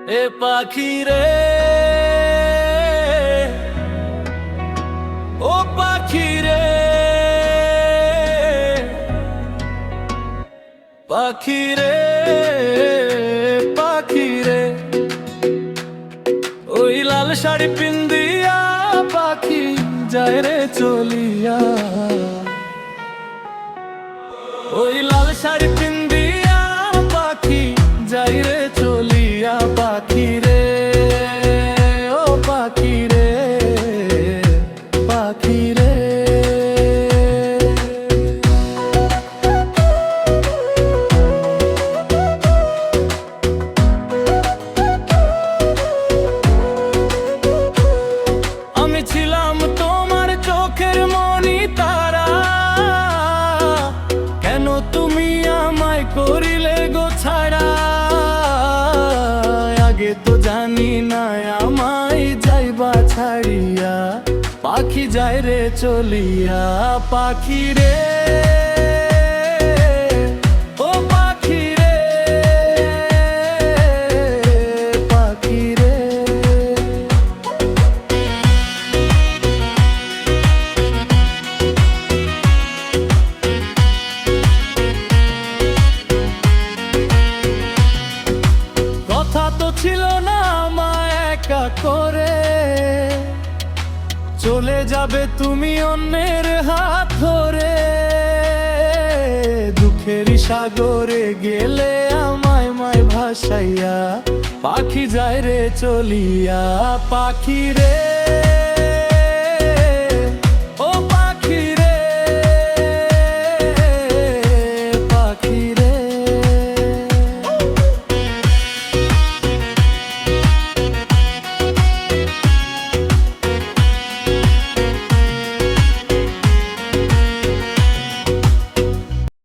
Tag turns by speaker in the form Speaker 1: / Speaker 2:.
Speaker 1: এ পাখি রে, ও পাখি রে, পাখি রে, পাখি রে, ওই লাল শাড়ি পিন্দিয়া পাখি যায় রে চলিয়া। ওই লাল শাড়ি পিন্দিয়া পাখি যায় রে চলিয়া। পাখি রে, ও পাখি রে, পাখি রে। আমি ছিলাম তোমার চোখের মনি তারা, কেন তুমি আমায় করিলে গো ছাড়া? আগে তো জানি না আমায় যাইবা ছাড়িয়া, পাখি যায় রে চলিয়া। পাখি রে, ও পাখি রে, পাখি রে। কথা তো ছিল না আমায় একা করে, চলে যাবে তুমি অন্যের হাত ধরে। দুঃখের সাগরে গেলে আমায় মায় ভাসাইয়া, পাখি যায় রে চলিয়া। পাখি রে।